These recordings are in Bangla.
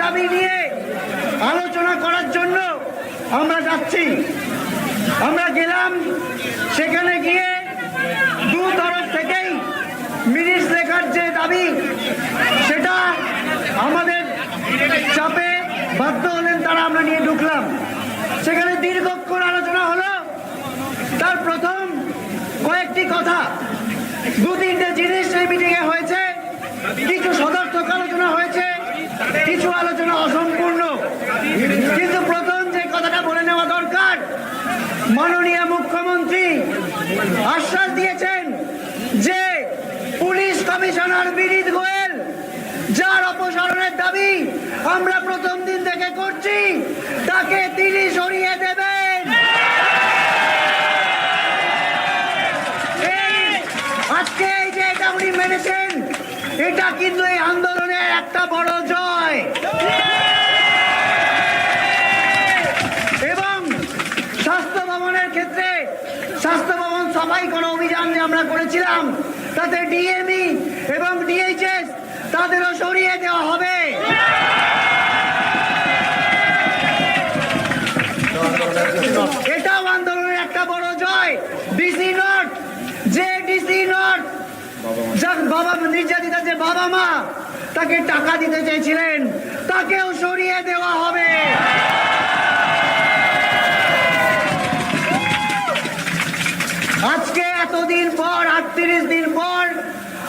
দাবি নিয়ে আলোচনা করার জন্য আমরা যাচ্ছি। আমরা গেলাম, সেখানে গিয়ে দু তরফ থেকেই মিনিটস লেখার যে দাবি সেটা আমাদের চাপে বাধ্য হলেন তারা, আমরা নিয়ে ঢুকলাম। সেখানে দীর্ঘক্ষণ আলোচনা হলো। তার প্রথম কয়েকটি কথা, দু তিনটে জিনিস এই মিটিংয়ে হয়েছে। কিছু সদর্থক আলোচনা হয়েছে, কিছু আলোচনা অসম্পূর্ণ। কিন্তু প্রথম যে কথাটা বলে নেওয়া দরকার, মাননীয় মুখ্যমন্ত্রী আশ্বাস দিয়েছেন যে পুলিশ কমিশনার বিনীত গোয়েল, যার অপসারণের দাবি আমরা প্রথম দিন থেকে করছি, তাকে তিনি সরিয়ে দেবেন। আজকে এই যে এটা উনি মেনেছেন, এটা কিন্তু এই আন্দোলনের একটা বড় জয়। এবং স্বাস্থ্য ভবনের ক্ষেত্রে, স্বাস্থ্য ভবন সবাই কোনো অভিযান যে আমরা করেছিলাম, তাতে ডিএমই এবং ডিএইচএস তাদেরও সরিয়ে দেওয়া হবে। এটাও আন্দোলনের একটা বড় জয়। ডিসি নট, যে ডিসি নট, যার বাবা নির্যাতিতা যে বাবা মা তাকে টাকা দিতে চেয়েছিলেন, তাকেও সরিয়ে দেওয়া হবে। আজকে এতদিন পর, 38 দিন পর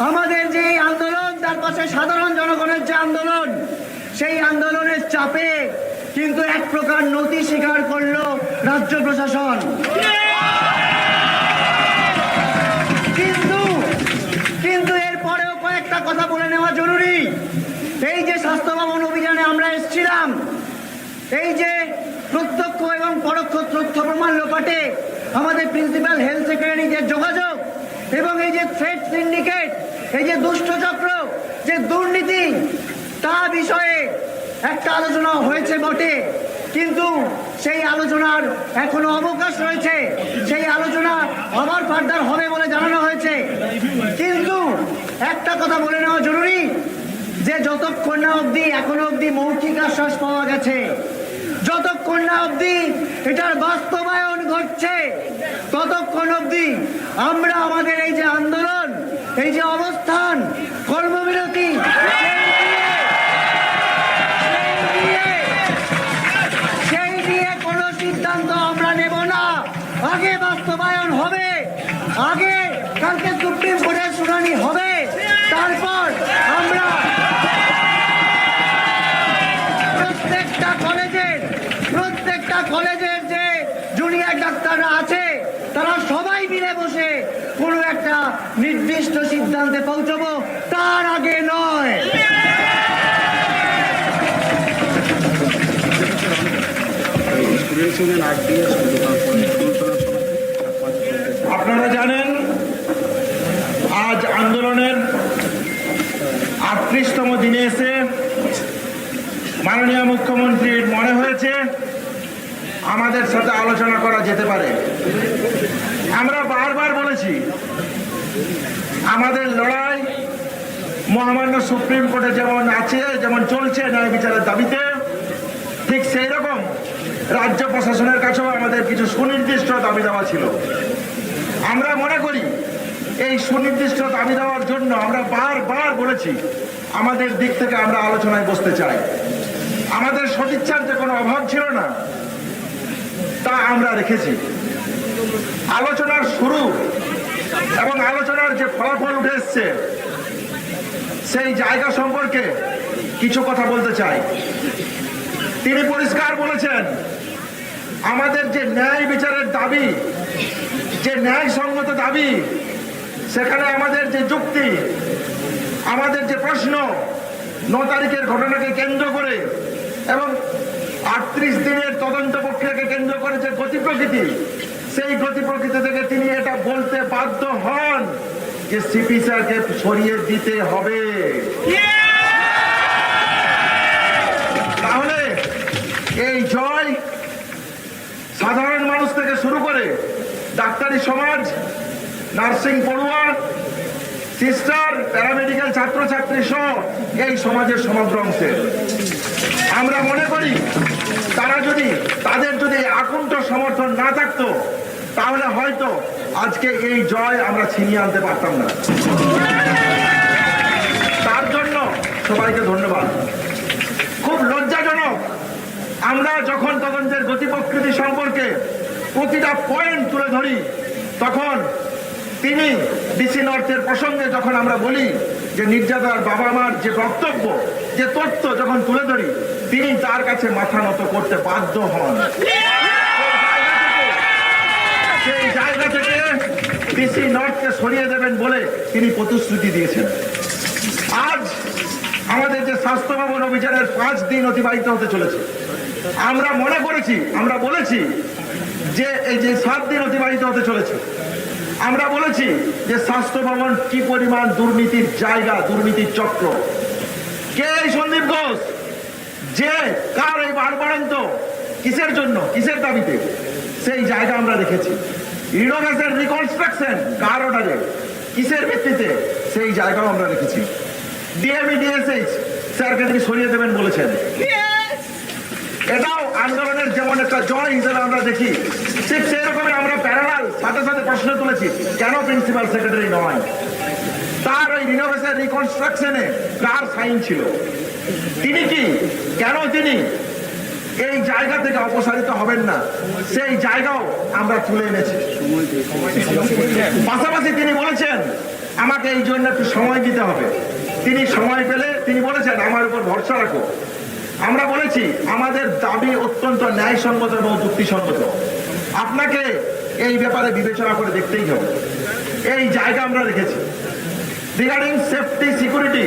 আমাদের যে আন্দোলন, তার পাশে সাধারণ জনগণের যে আন্দোলন, সেই আন্দোলনের চাপে কিন্তু এক প্রকার নতি স্বীকার করলো রাজ্য প্রশাসন। কিন্তু এরপরেও কয়েকটা কথা বলে নেওয়া জরুরি। এই যে স্বাস্থ্য ভবন অভিযানে আমরা এসেছিলাম, এই যে প্রত্যক্ষ এবং পরোক্ষ তথ্য প্রমাণ লোপাটে আমাদের প্রিন্সিপাল হেলথ সেক্রেটারিদের যোগাযোগ, এবং এই যে থ্রেড সিন্ডিকেট, এই যে দুষ্ট চক্র, যে দুর্নীতি, তা বিষয়ে একটা আলোচনা হয়েছে বটে, কিন্তু সেই আলোচনার এখনো অবকাশ রয়েছে। সেই আলোচনা আবার ফার্দার হবে বলে জানানো হয়েছে। কিন্তু একটা কথা বলে নেওয়া জরুরি, যে যতক্ষণ না অবধি, এখনো অবধি মৌখিক আশ্বাস পাওয়া গেছে, যতক্ষণ না অবধি এটার বাস্তবায়ন ঘটছে, ততক্ষণ অবধি আমরা আমাদের এই যে আন্দোলন, এই যে অবস্থান, কর্মবিরতি, সেই নিয়ে কোনো সিদ্ধান্ত আমরা নেব না। আগে বাস্তবায়ন হবে, আগে কালকে সুপ্রিম কোর্টের শুনানি হবে, তারপর আমরা প্রত্যেকটা কলেজের যে জুনিয়র ডাক্তাররা আছে, তারা সবাই মিলে বসে কোনো একটা নির্দিষ্ট সিদ্ধান্তে পৌঁছবো, তার আগে নয়। আপনারা জানেন, আজ আন্দোলনের 38তম দিনে এসে মাননীয় মুখ্যমন্ত্রীর মনে হয়েছে আমাদের সাথে আলোচনা করা যেতে পারে। আমরা বারবার বলেছি, আমাদের লড়াই মহামান্য সুপ্রিম কোর্টে যেমন আছে, যেমন চলছে ন্যায় বিচারের দাবিতে, ঠিক সেই রকম রাজ্য প্রশাসনের কাছেও আমাদের কিছু সুনির্দিষ্ট দাবি দেওয়া ছিল। আমরা মনে করি এই সুনির্দিষ্ট দাবি দেওয়ার জন্য আমরা বারবার বলেছি আমাদের দিক থেকে আমরা আলোচনায় বসতে চাই। আমাদের সদিচ্ছার যে কোনো অভাব ছিল না, তা আমরা রেখেছি। আলোচনার শুরু এবং আলোচনার যে ফলাফল উঠে এসছে, সেই জায়গা সম্পর্কে কিছু কথা বলতে চাই। তিনি পরিষ্কার বলেছেন, আমাদের যে ন্যায় বিচারের দাবি, যে ন্যায়সঙ্গত দাবি, সেখানে আমাদের যে যুক্তি, আমাদের যে প্রশ্ন, 9 তারিখের ঘটনাকে কেন্দ্র করে এবং 38 দিনের তদন্ত প্রক্রিয়াকে কেন্দ্র করে যে গতি প্রকৃতি, সেই গতি প্রকৃতি থেকে তিনি এটা বলতে বাধ্য হন যে সিপি স্যারকে সরিয়ে দিতে হবে। তাহলে এই জয় সাধারণ মানুষ থেকে শুরু করে ডাক্তারি সমাজ, নার্সিং পড়ুয়া, সিস্টার, প্যারামেডিক্যাল ছাত্রছাত্রী সহ এই সমাজের সমগ্র অংশের। তাহলে হয়তো আজকে এই জয় আমরা ছিনিয়ে আনতে পারতাম না। তার জন্য সবাইকে ধন্যবাদ। খুব লজ্জাজনক, আমরা যখন তদন্তের গতি প্রকৃতি সম্পর্কে প্রতিটা পয়েন্ট তুলে ধরি, তখন তিনি ডিসি নর্থের প্রসঙ্গে যখন আমরা বলি যে নির্যাতনার বাবা মার যে বক্তব্য, যে তথ্য যখন তুলে ধরি, তিনি তার কাছে মাথা নত করতে বাধ্য হন। সেই জায়গা থেকে ডিসি নর্থকে সরিয়ে দেবেন বলে তিনি প্রতিশ্রুতি দিয়েছেন। আজ আমাদের যে স্বাস্থ্য ভবন অভিযানের 5 দিন অতিবাহিত হতে চলেছে, আমরা মনে করেছি, আমরা বলেছি যে এই যে 7 দিন অতিবাহিত হতে চলেছে, আমরা বলেছি যে স্বাস্থ্য ভবন কি পরিমাণ দুর্নীতির জায়গা, দুর্নীতির চক্র। কে এই সন্দীপ ঘোষ, যে কার এই বাড়বাড়ন্ত, কিসের জন্য, কিসের দাবিতে, সেই জায়গা আমরা দেখেছি। রিনোভেশন রিকনস্ট্রাকশন কার অর্ডারে, কিসের ভিত্তিতে, সেই জায়গাও আমরা দেখেছি। ডিএমই ডিএসএইচ স্যারকে তিনি সরিয়ে দেবেন বলেছেন। এটাও আন্দোলনের যেমন একটা জয় হিসেবে আমরা দেখি, ঠিক সেই রকমের আমরা প্যারালাল সাথে সাথে প্রশ্ন তুলেছি, কেন প্রিন্সিপাল সেক্রেটারি নয়? তার ওই রিনোভেশন রিকনস্ট্রাকশনে কার সাইন ছিল? তিনি কি, কেন তিনি এই জায়গা থেকে অপসারিত হবেন না, সেই জায়গাও আমরা তুলে এনেছি। পাশাপাশি তিনি বলেছেন আমাকে এই জন্য একটু সময় দিতে হবে। তিনি সময় পেলে তিনি বলেছেন আমার উপর ভরসা রাখো। আমরা বলেছি আমাদের দাবি অত্যন্ত ন্যায়সঙ্গত এবং যুক্তিসঙ্গত, আপনাকে এই ব্যাপারে বিবেচনা করে দেখতেই হবে। এই জায়গা আমরা রেখেছি। রিগার্ডিং সেফটি, সিকিউরিটি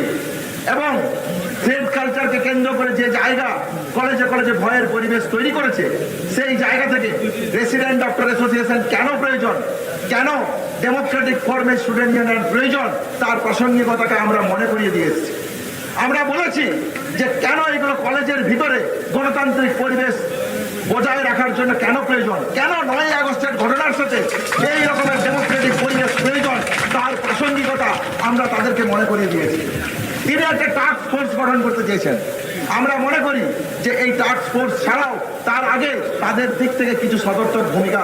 এবং থ্রেড কালচারকে কেন্দ্র করে যে জায়গা কলেজে কলেজে ভয়ের পরিবেশ তৈরি করেছে, সেই জায়গা থেকে রেসিডেন্ট ডক্টর অ্যাসোসিয়েশন কেন প্রয়োজন, কেন ডেমোক্রেটিক ফর্মে স্টুডেন্ট ইউনিয়ন প্রয়োজন, তার প্রাসঙ্গিকতাকে আমরা মনে করিয়ে দিয়ে এসেছি। আমরা বলেছি যে কেন এগুলো কলেজের ভিতরে গণতান্ত্রিক পরিবেশ বজায় রাখার জন্য কেন প্রয়োজন, কেন 9ই আগস্টের ঘটনার সাথে এই রকমের ডেমোক্রেটিক পরিবেশ প্রয়োজন, তার প্রাসঙ্গিকতা আমরা তাদেরকে মনে করিয়ে দিয়েছি। তিনি একটা টাস্ক ফোর্স গঠন করতে চেয়েছেন। আমরা মনে করি যে এই টাস্ক ফোর্স ছাড়াও তার আগে তাদের দিক থেকে কিছু সদর্থক ভূমিকা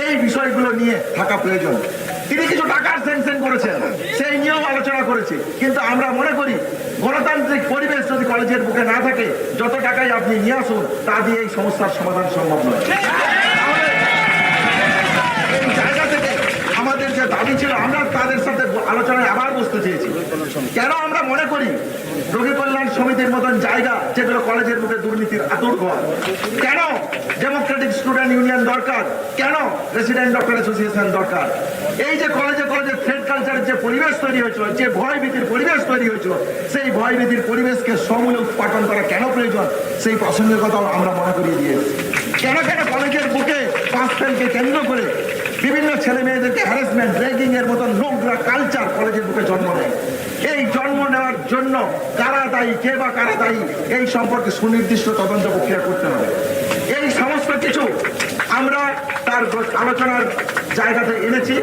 এই বিষয়গুলো নিয়ে থাকা প্রয়োজন। তিনি কিছু টাকার স্যাংশন করেছেন, সেই নিয়েও আলোচনা করেছি, কিন্তু আমরা মনে করি গণতান্ত্রিক পরিবেশ যদি কলেজের বুকে না থাকে, যত টাকাই আপনি নিয়ে আসুন তা দিয়ে এই সমস্যার সমাধান সম্ভব নয়। এই জায়গা থেকে আমাদের যে দাবি ছিল, আমরা তাদের সাথে আলোচনায় আবার বসতে চেয়েছি। কেন আমরা মনে করি রোগী কল্যাণ সমিতির মতন জায়গা, যেগুলো কলেজের মুখে দুর্নীতির আতুরঘর, কেন ডেমোক্রেটিক স্টুডেন্ট ইউনিয়ন দরকার, কেন রেসিডেন্ট ডক্টর অ্যাসোসিয়েশন দরকার, এই যে কলেজে কলেজে থ্রেড কালচারের যে পরিবেশ তৈরি হয়েছিল, যে ভয়ভীতির পরিবেশ তৈরি হয়েছিল, সেই ভয়ভীতির পরিবেশকে সমূলে উৎপাদন করা কেন প্রয়োজন, সেই প্রাসঙ্গিকতাও আমরা মনে করিয়ে দিয়েছি। কেন কেন কলেজের বুকে পাস ফেলকে কেন্দ্র করে বিভিন্ন ছেলে মেয়েদেরকে হ্যারাসমেন্ট, র্যাগিং এর মতন নোংরা কালচার কলেজের বুকে জন্ম নেয়। এই জন্ম নেওয়ার জন্য কারা দায়ী, কে বা কারা দায়ী, এই সম্পর্কে সুনির্দিষ্ট তদন্ত প্রক্রিয়া করতে হবে। এই সমস্ত কিছু আমরা তার আলোচনার জায়গাতে এনেছি।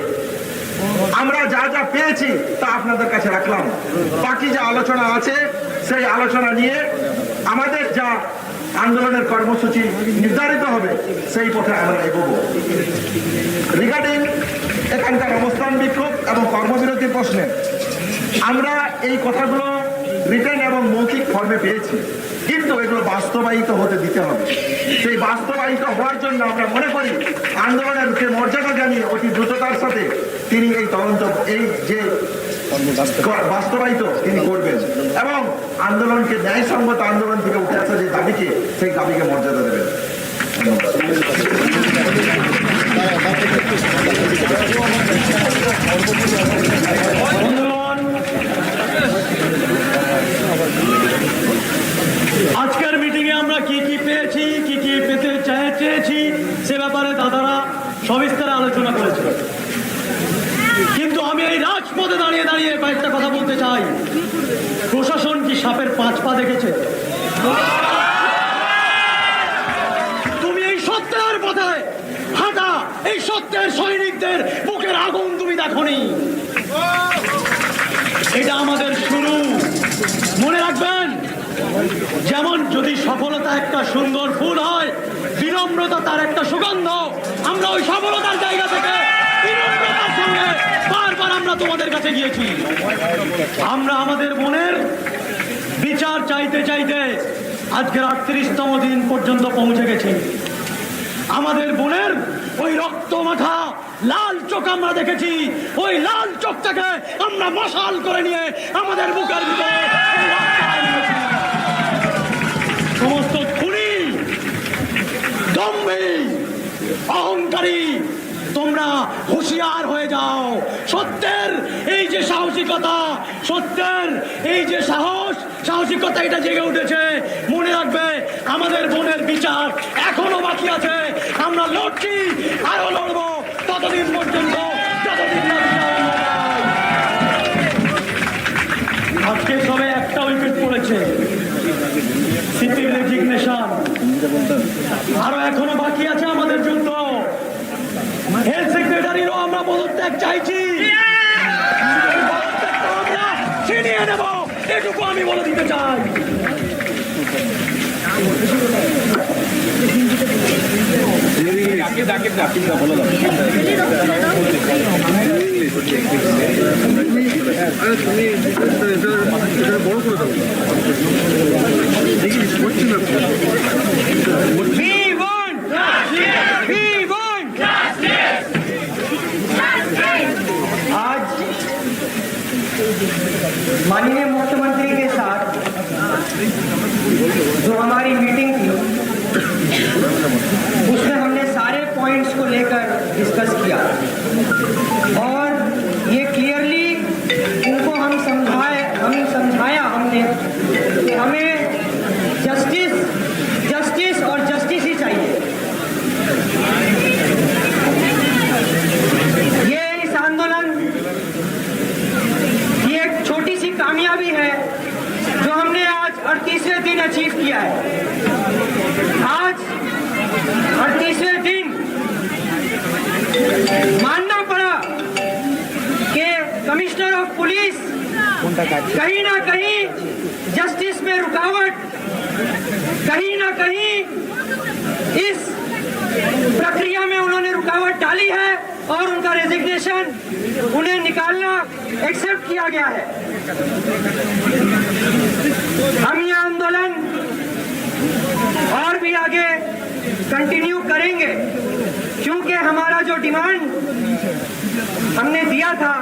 আমরা যা যা পেয়েছি তা আপনাদের কাছে রাখলাম। বাকি যে আলোচনা আছে সেই আলোচনা নিয়ে আমাদের যা আন্দোলনের কর্মসূচি নির্ধারিত হবে সেই পথে আমরা এগোবো। রিগার্ডিং এখানকার অবস্থান বিক্ষোভ এবং কর্মবিরতির প্রশ্নে আমরা এই কথাগুলো রিটেন এবং মৌখিক ফর্মে পেয়েছি, কিন্তু এগুলো বাস্তবায়িত হতে দিতে হবে। সেই বাস্তবায়িত হওয়ার জন্য আমরা মনে করি আন্দোলনের যে মর্যাদা জানিয়ে অতি দ্রুততার সাথে তিনি এই তদন্ত, এই যে বাস্তবায়িত তিনি করবেন এবং আন্দোলনকে ন্যায়সঙ্গত আন্দোলন থেকে উঠে আসা যে দাবিকে, সেই দাবিকে মর্যাদা দেবেন। আজকের মিটিং এ আমরা কি কি পেয়েছি, কি কি পেতে চেয়েছি, সে ব্যাপারে দাদারা সবিস্তারে আলোচনা করেছে। কিন্তু আমি এই রাজপথে দাঁড়িয়ে দাঁড়িয়ে কয়েকটা কথা বলতে চাই। প্রশাসন কি সাপের 5 পা দেখেছে? তুমি এই সত্যের পথে হাঁটা, এই সত্যের সৈনিকদের বুকের আগুন তুমি দেখোনি। এটা আমাদের শুরু, মনে রাখবেন। যেমন যদি সফলতা একটা সুন্দর ফুল হয়, বিনম্রতা তার একটা সুগন্ধ। আমরা ওই সফলতার জায়গা থেকে বিনম্রতার সঙ্গে বারবার আমরা তোমাদের কাছে গিয়েছি। আমরা আমাদের মনের বিচার চাইতে চাইতে আজকের 38তম দিন পর্যন্ত পৌঁছে গেছি। আমাদের বোনের ওই রক্ত মাখা লাল চোখ আমরা দেখেছি। ওই লাল চোখটাকে আমরা মশাল করে নিয়ে আমাদের বুকের ভিতরে এই রক্ত নিয়েছি। সমস্ত খুনি, দম্ভী, অহংকারী, তোমরা হুঁশিয়ার হয়ে যাও। সত্যের এই যে সাহসিকতা, সত্যের এই যে সাহসিকতা, এটা জেগে উঠেছে। মনে রাখবে, আমাদের বোনের বিচার এখনো বাকি আছে। আমরা লড়ছি, আরো লড়বো ততদিন পর্যন্ত যতদিন না বিচার আমরা পাই। আজকে সবে একটা উইকেট পড়েছে, সিপির রেজিগনেশন। আরো এখনো বাকি আছে আমাদের যুদ্ধ। হেলথ সেক্রেটারিরও আমরা পদত্যাগ চাইছি। এই পদত্যাগটা আমরা ছিনিয়ে নেব, এটুকু আমি বলে দিতে চাই। आज माननीय मुख्यमंत्री के साथ जो हमारी मीटिंग थी, उसमें हमने सारे पॉइंट्स को लेकर डिस्कस किया और ये क्लियरली उनको हम समझाया हमने कि हमें जस्टिस और जस्टिस ही चाहिए। ये इस आंदोलन की एक छोटी सी कामयाबी है जो हमने आज 38वें दिन अचीव किया है। आज 38वें दिन मानना पड़ा कि कमिश्नर ऑफ पुलिस कहीं ना कहीं जस्टिस में रुकावट, कहीं ना कहीं इस प्रक्रिया में उन्होंने रुकावट डाली है और उनका रेजिग्नेशन, उन्हें निकालना एक्सेप्ट किया गया है। हम ये आंदोलन और भी आगे कंटिन्यू करेंगे क्योंकि हमारा जो डिमांड हमने दिया था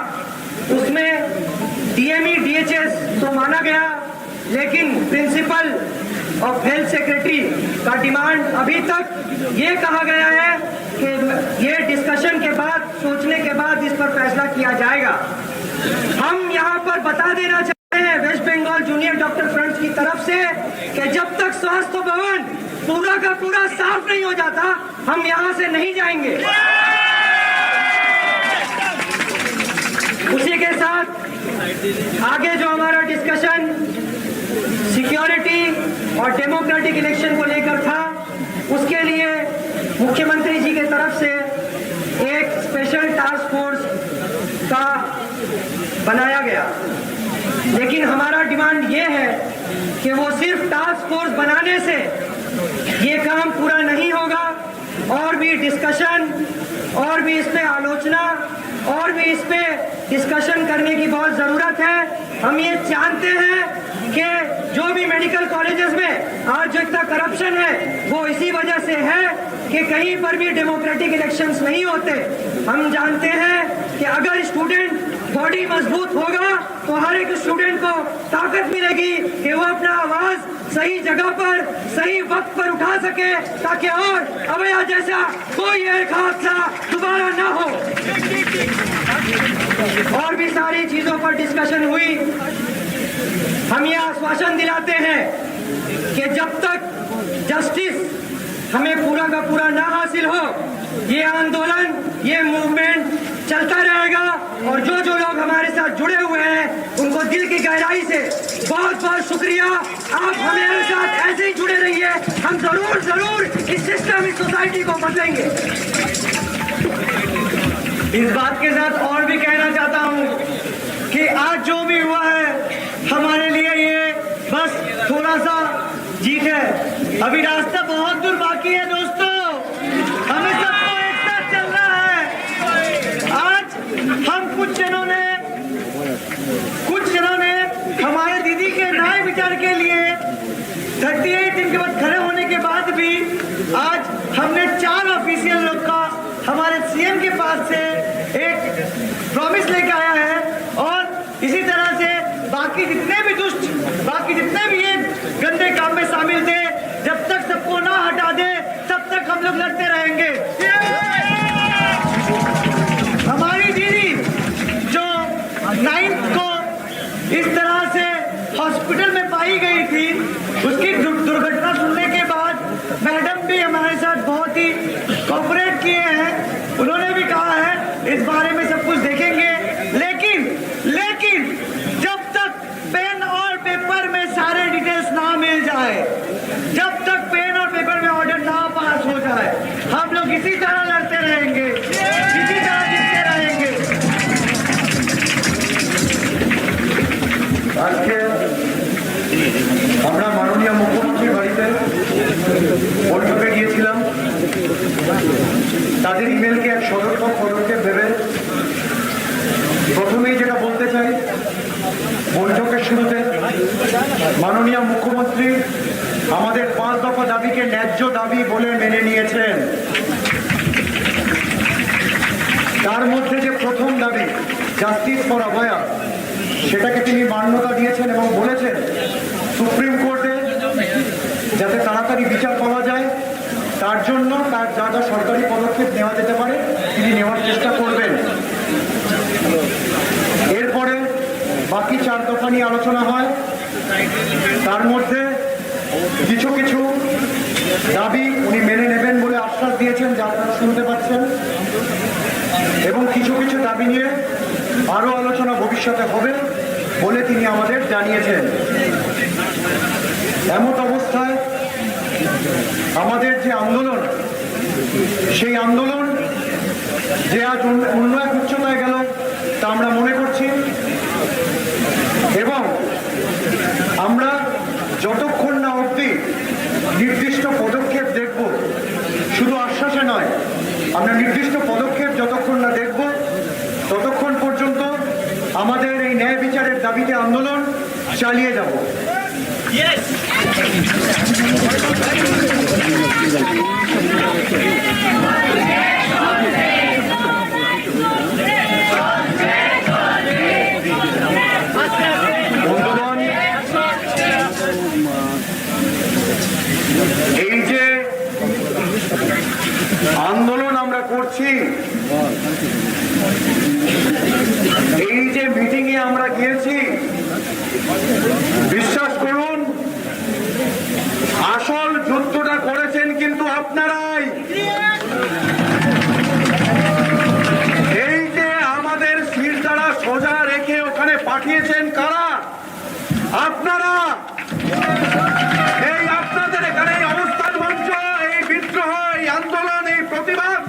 उसमें डीएमई डीएचएस तो माना गया, लेकिन प्रिंसिपल ऑफ हेल्थ सेक्रेटरी का डिमांड अभी तक ये कहा गया है कि ये डिस्कशन के बाद, सोचने के बाद इस पर फैसला किया जाएगा। हम यहाँ पर बता देना चाहते हैं West Bengal junior doctor front की तरफ से कि जब तक स्वास्थ्य भवन पूरा का पूरा साफ नहीं हो जाता, हम यहाँ से नहीं जाएंगे। उसी के साथ आगे जो हमारा डिस्कशन सिक्योरिटी और डेमोक्रेटिक इलेक्शन को लेकर था, उसके लिए मुख्यमंत्री जी की तरफ से एक स्पेशल टास्क फोर्स का बनाया गया। लेकिन हमारा डिमांड ये है कि वो सिर्फ टास्क फोर्स बनाने से ये काम पूरा नहीं होगा, और भी डिस्कशन, और भी इस पे आलोचना, और भी इस पे डिस्कशन करने की बहुत ज़रूरत है। हम ये जानते हैं कि जो भी मेडिकल कॉलेजेस में आज जो इतना करप्शन है वो इसी वजह से है कि कहीं पर भी डेमोक्रेटिक इलेक्शंस नहीं होते। हम जानते हैं कि अगर स्टूडेंट बॉडी मजबूत होगा तो हर एक स्टूडेंट को ताकत मिलेगी कि वो अपना आवाज सही जगह पर सही वक्त पर उठा सके, ताकि और अभया जैसा कोई एक हादसा दोबारा ना हो। और भी सारी चीजों पर डिस्कशन हुई। हम ये आश्वासन दिलाते हैं कि जब तक जस्टिस हमें पूरा का पूरा ना हासिल हो, ये आंदोलन, ये मूवमेंट चलता रहेगा। और जो जो लोग हमारे साथ जुड़े हुए हैं उनको दिल की गहराई से बहुत बहुत शुक्रिया। आप हमारे साथ ऐसे ही जुड़े रहिए। हम जरूर इस सिस्टम, इस सोसाइटी को बदलेंगे। इस बात के साथ और भी कहना चाहता हूँ कि आज जो भी हुआ है हमारे लिए ये बस थोड़ा सा ठीक है, अभी रास्ता बहुत दूर बाकी है दोस्तों, हमें सबको एक साथ चलना है। आज हम कुछ जनों ने हमारे दीदी के न्याय विचार के लिए 38 दिन के बाद खड़े होने के बाद भी आज हमने 4 ऑफिशियल लोग का हमारे सीएम के पास से एक प्रॉमिस लेके आया है, और इसी तरह से बाकी जितने भी दुष्ट, बाकी जितने भी ये गंदे काम में शामिल थे, जब तक सबको ना हटा दे तब तक हम लोग लड़ते रहेंगे। हमारी दीदी जो 9th को इस तरह से हॉस्पिटल में पाई गई थी, उसकी दुर्घटना सुनने के बाद मैडम भी हमारे साथ बहुत ही कोऑपरेट किए हैं। उन्होंने भी कहा है इस बारे में सब कुछ देखेंगे, लेकिन जब तक पेन और पेपर में सारे डिटेल्स ना मिल जाए, जब तक पेन और पेपर में ऑर्डर ना पास हो जाए, हम लोग इसी तरह लड़ते रहेंगे, इसी तरह जीतते रहेंगे। আজকে আমরা মাননীয় মুখ্যমন্ত্রীর বাড়িতে বৈঠকে গিয়েছিলাম। তাদের ইমেলকে এক সদর্থক পদক্ষেপ ভেবে প্রথমেই যেটা বলতে চাই, বৈঠকের শুরুতে মাননীয় মুখ্যমন্ত্রী আমাদের 5 দফা দাবিকে ন্যায্য দাবি বলে মেনে নিয়েছেন। তার মধ্যে যে প্রথম দাবি জাস্টিস ফর অভয়া, সেটাকে তিনি মান্যতা দিয়েছেন এবং বলেছেন সুপ্রিম কোর্টে যাতে তাড়াতাড়ি বিচার পাওয়া যায়, তার জন্য তার যা যা সরকারি পদক্ষেপ নেওয়া যেতে পারে তিনি নেওয়ার চেষ্টা করবেন। এরপরে বাকি 4 দফা নিয়ে আলোচনা হয়। তার মধ্যে কিছু দাবি উনি মেনে নেবেন বলে আশ্বাস দিয়েছেন, যা আপনারা শুনতে পাচ্ছেন, এবং কিছু দাবি নিয়ে আরো আলোচনা ভবিষ্যতে হবে বলে তিনি আমাদের জানিয়েছেন। এমত অবস্থায় আমাদের যে আন্দোলন, সেই আন্দোলন যে আজ অন্য এক উচ্চতায় গেল তা আমরা মনে করছি, এবং আমরা যতক্ষণ না অবধি নির্দিষ্ট পদক্ষেপ দেখব, শুধু আশ্বাসে নয়, আমরা নির্দিষ্ট পদক্ষেপ যতক্ষণ না দেখব ততক্ষণ পর্যন্ত আমাদের এই ন্যায় বিচারের দাবিতে আন্দোলন চালিয়ে যাব। বন্ধুগণ, এই যে আন্দোলন আমরা করছি, এই যে মিটিং এ আমরা গিয়েছি, বিশ্বাস করুন আসল যুদ্ধটা করেছেন কিন্তু আপনারাই। এই যে আমাদের শিরদাঁড়া সোজা রেখে ওখানে পাঠিয়েছেন কারা? আপনারা। এই আপনাদের এখানে এই অবস্থান মঞ্চ, এই বিদ্রোহ, এই আন্দোলন, এই প্রতিবাদ,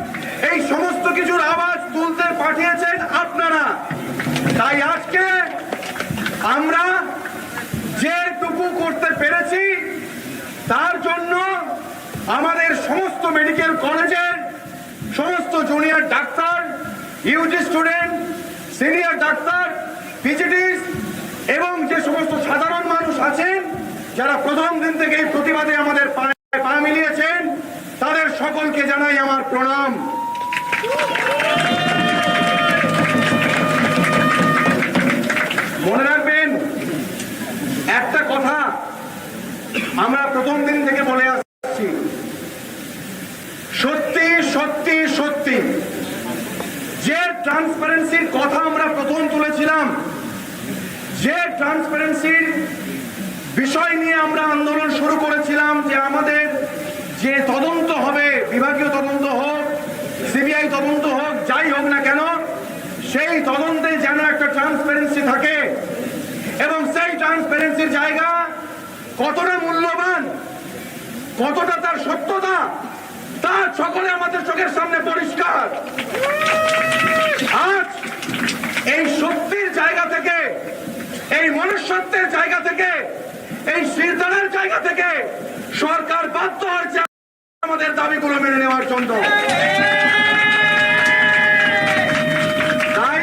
এই সমস্ত কিছুর আওয়াজ তুলতে পাঠিয়েছেন আপনারা। তাই আজকে আমরা যেটুকু করতে পেরেছি তার জন্য আমাদের সমস্ত মেডিকেল কলেজের সমস্ত জুনিয়র ডাক্তার, ইউজি স্টুডেন্ট, সিনিয়র ডাক্তার, পিজিটিস এবং যে সমস্ত সাধারণ মানুষ আছেন যারা প্রথম দিন থেকে এই প্রতিবাদে আমাদের পায়ে পা মিলিয়েছেন, তাদের সকলকে জানাই আমার প্রণাম। মনে রাখবেন একটা কথা আমরা প্রথম দিন থেকে বলে আসছি, সত্যি সত্যি সত্যি যে ট্রান্সপারেন্সির কথা আমরা প্রথম তুলেছিলাম, যে ট্রান্সপারেন্সির বিষয় নিয়ে আমরা আন্দোলন শুরু করেছিলাম, যে আমাদের যে তদন্ত হবে, বিভাগীয় তদন্ত হোক, সিবিআই তদন্ত হোক, যাই হোক না কেন, সেই তদন্তে যেন একটা ট্রান্সপারেন্সি থাকে, এবং সেই ট্রান্সপারেন্সির জায়গা কতটা মূল্যবান, কতটা তার সত্যতা, তা সকলে আমাদের চোখের সামনে পরিষ্কার। আজ এই শক্তির জায়গা থেকে, এই মনুষ্যত্বের জায়গা থেকে, এই শিরদাঁড়ার জায়গা থেকে আমাদের দাবিগুলো মেনে নেওয়ার জন্য। তাই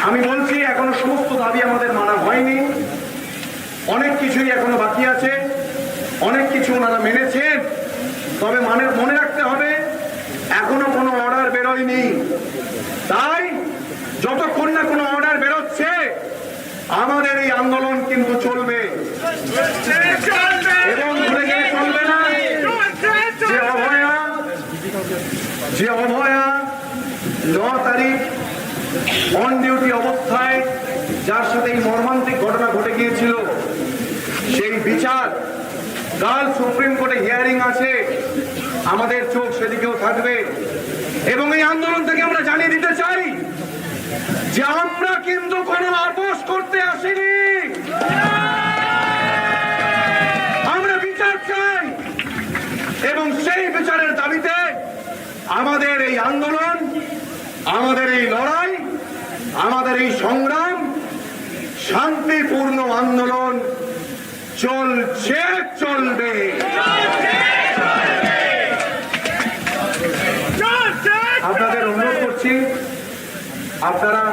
আমি বলছি এখনো সমস্ত দাবি আমাদের মানা হয়নি, অনেক কিছুই এখনো বাকি আছে, অনেক কিছু ওনারা মেনেছেন, তবে মনে রাখতে হবে এখনো কোনো অর্ডার বেরোয়নি। তাই যতক্ষণ না কোনো অর্ডার বেরোচ্ছে আমাদের এই আন্দোলন কিন্তু চলবে এবং ভুলে গেলে চলবে না যে অভয়া 9 তারিখ অন ডিউটি অবস্থায় যার সাথে এই মর্মান্তিক ঘটনা ঘটে গিয়েছিল, সেই বিচার কাল সুপ্রিম কোর্টে হিয়ারিং আছে, আমাদের চোখ সেদিকেও থাকবে। এবং এই আন্দোলন থেকে আমরা জানিয়ে দিতে চাই যে আমরা কিন্তু কোনো আপোষ করতে আসিনি, আমরা বিচার চাই এবং সেই বিচারের দাবিতে আমাদের এই আন্দোলন, আমাদের এই লড়াই, আমাদের এই সংগ্রাম, শান্তিপূর্ণ আন্দোলন চলছে, চলবে। আপনাদের অনুরোধ করছি আপনারা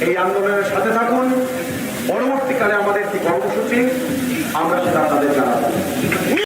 এই আন্দোলনের সাথে থাকুন। পরবর্তীকালে আমাদের কি কর্মসূচি আমরা সেটা আপনাদের জানাবো।